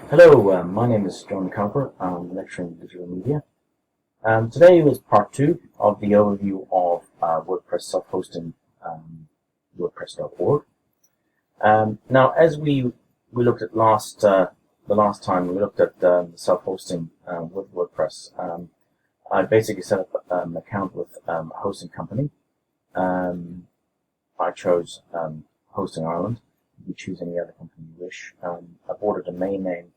Hello, my name is John Cowper. I'm lecturing in digital media. Today was part 2 of the overview of WordPress self-hosting, WordPress.org. Now, as we looked at the last time we looked at the self-hosting with WordPress, I basically set up an account with a hosting company. I chose Hosting Ireland. You can choose any other company you wish. I bought a domain name,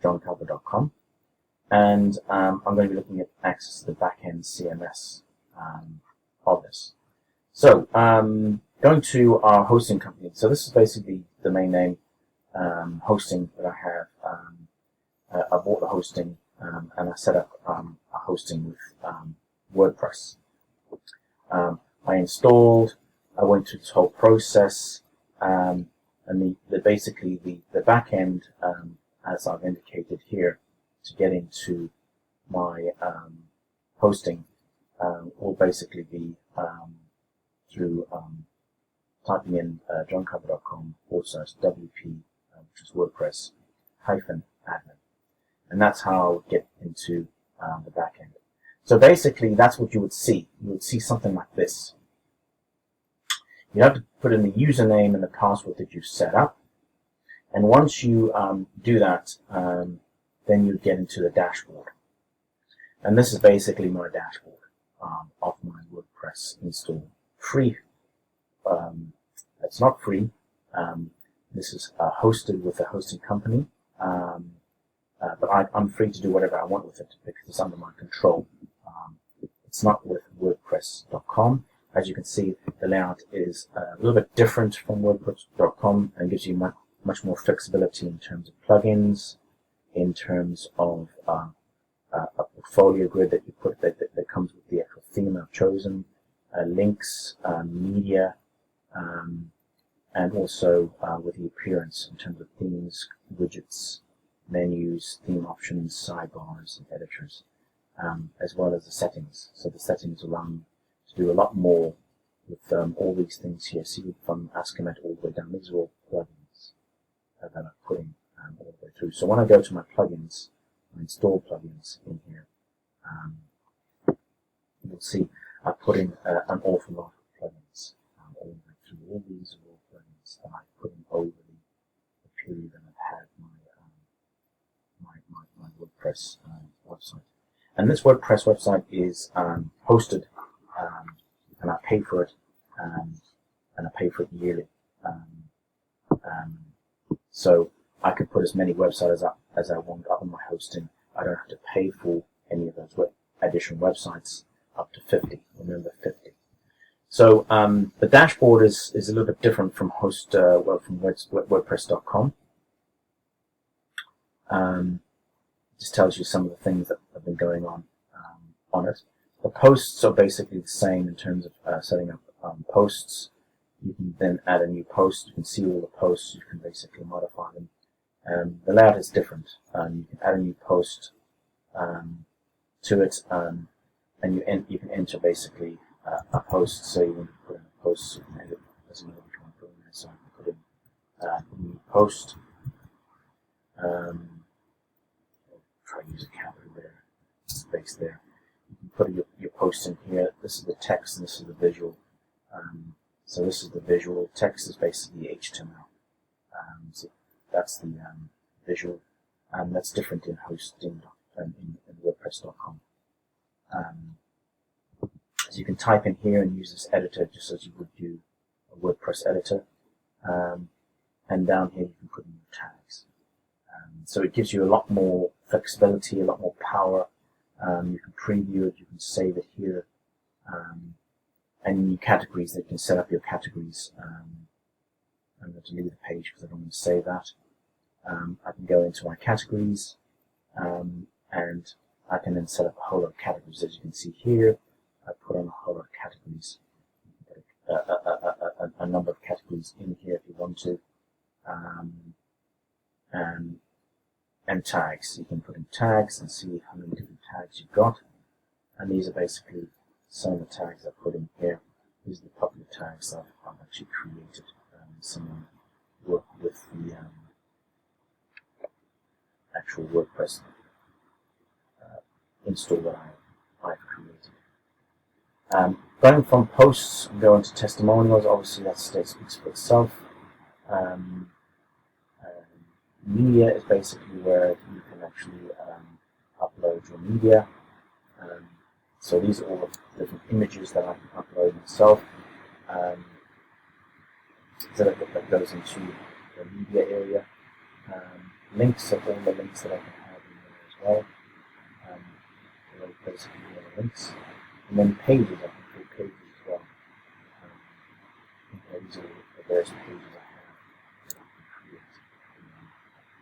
johncowper.com, and I'm going to be looking at access to the backend CMS of this. So, going to our hosting company. So this is basically the domain name hosting that I have. I bought the hosting and I set up a hosting with WordPress. I installed. I went through this whole process. And basically the back end, as I've indicated here, to get into my hosting will basically be through typing in johncowper.com/WP, which is WordPress -admin, and that's how I would get into the back end. So basically, that's what you would see. You would see something like this. You have to put in the username and the password that you've set up. And once you do that, then you get into the dashboard. And this is basically my dashboard of my WordPress install. Free. It's not free. This is hosted with a hosting company. But I'm free to do whatever I want with it because it's under my control. It's not with WordPress.com. As you can see, the layout is a little bit different from WordPress.com and gives you much more flexibility in terms of plugins, in terms of a portfolio grid that you put that comes with the actual theme I've chosen, links, media, and also with the appearance in terms of themes, widgets, menus, theme options, sidebars, and editors, as well as the settings. So the settings allow to do a lot more with all these things here. See from Ascomet all the way down. These are all plugins that I'm putting all the way through. So when I go to my plugins, my install plugins in here, you'll see I put in an awful lot of plugins all the way through. All these are all plugins that I put in over the period that I've had my WordPress website. And this WordPress website is hosted. And I pay for it, and I pay for it yearly. So I can put as many websites up as I want up on my hosting. I don't have to pay for any of those additional websites, up to 50. Remember, 50. So the dashboard is a little bit different from from WordPress.com. Just tells you some of the things that have been going on it. The posts are basically the same in terms of setting up posts. You can then add a new post. You can see all the posts. You can basically modify them. The layout is different. You can add a new post to it, and you can enter basically a post. So you want to put in a post, so you can edit as you know which one to put in there. So I can put in a new post. Try to use a capital there, space there. You can put your post in here. This is the text and this is the visual. So this is the visual. Text is basically HTML. So that's the visual, and that's different in hosting in WordPress.com. So you can type in here and use this editor just as you would do a WordPress editor. And down here you can put in your tags. So it gives you a lot more flexibility, a lot more power. You can preview it, you can save it here, and new categories. That you can set up your categories. I'm going to delete the page because I don't want to save that. I can go into my categories, and I can then set up a whole lot of categories. As you can see here, I put on a whole lot of categories. You can put a number of categories in here if you want to, and tags. You can put in tags and see how many different tags you've got. And these are basically some of the tags I put in here. These are the popular tags that I've actually created. Someone worked with the actual WordPress install that I've created. Going from posts and going to testimonials, obviously that speaks for itself. Media is basically where you can actually upload your media. So these are all the different images that I can upload myself. So that goes into the media area. Links are all the links that I can have in there as well. Basically all the links. And then pages, I can create pages as well. These are the various pages I have that I can create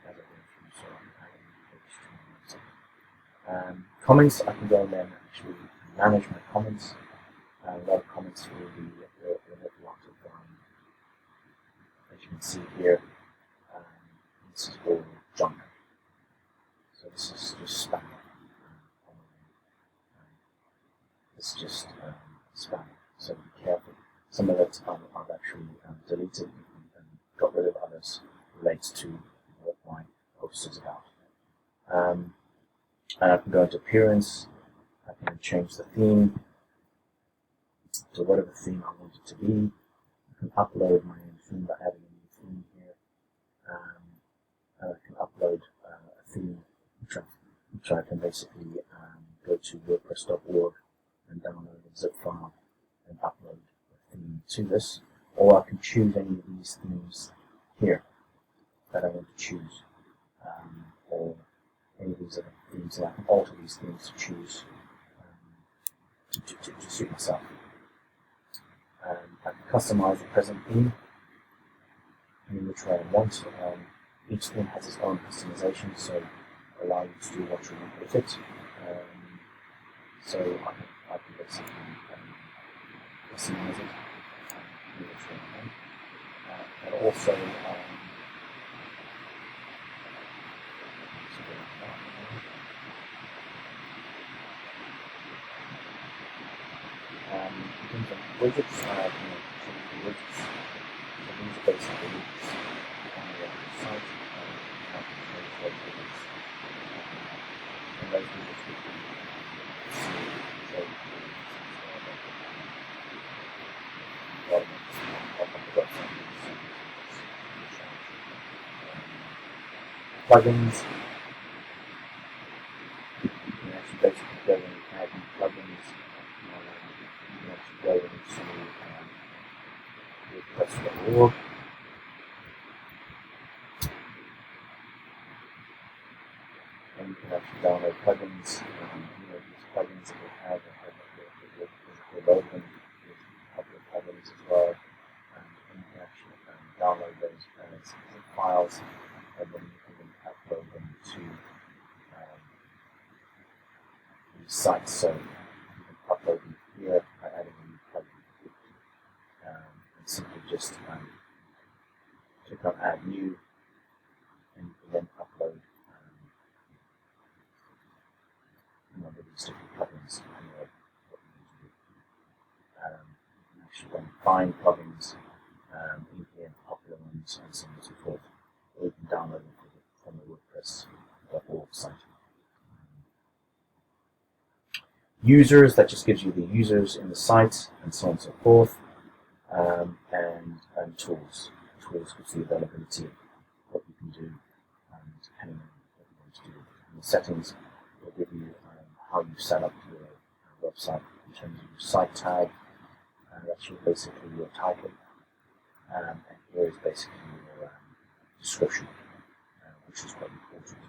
as I go through, so I can add a new page to my website. Comments, I can go in there and actually manage my comments. A lot of comments will be a lot of, as you can see here, this is all junk. So this is just spam. It's just spam, so be careful. Some of it I've actually deleted and got rid of. Others relates to what my post is about. And I can go into appearance. I can change the theme to whatever theme I want it to be. I can upload my own theme by adding a new theme here. And I can upload a theme which I can basically go to wordpress.org and download a zip file and upload a theme to this, or I can choose any of these themes here that I want to choose, or any of these other themes, and I can alter these themes to choose to suit myself. I can customize the present theme in which way I want. Each theme has its own customization, so allow you to do what you want with it. So I can basically customize it in which way I want. And also, in terms of widgets, widgets. So these are basically widgets on the site. And those widgets we can see. So plugins. You can actually basically go and add new plugins. You can actually go into Wordpress.org. And you can actually download plugins. These plugins that we have, we'll load them with a couple of plugins as well. And you can actually download those as zip files, and then you can upload them to these sites. So you can upload them here by adding a new plugin. And simply just click on Add New, and you can then upload a number of these different plugins depending on what you need to do. You can actually then find plugins in here, popular ones, and so on and so forth, or you can download them from the WordPress.org site. Users, that just gives you the users in the site, and so on and so forth. And tools. Tools gives the availability of what you can do, depending on what you want to do. And the settings will give you how you set up your website in terms of your site tag. That's basically your title. And here is basically your description, which is quite important.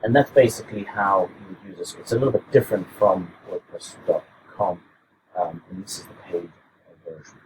And that's basically how you use this. It's a little bit different from WordPress.com, and this is the paid version.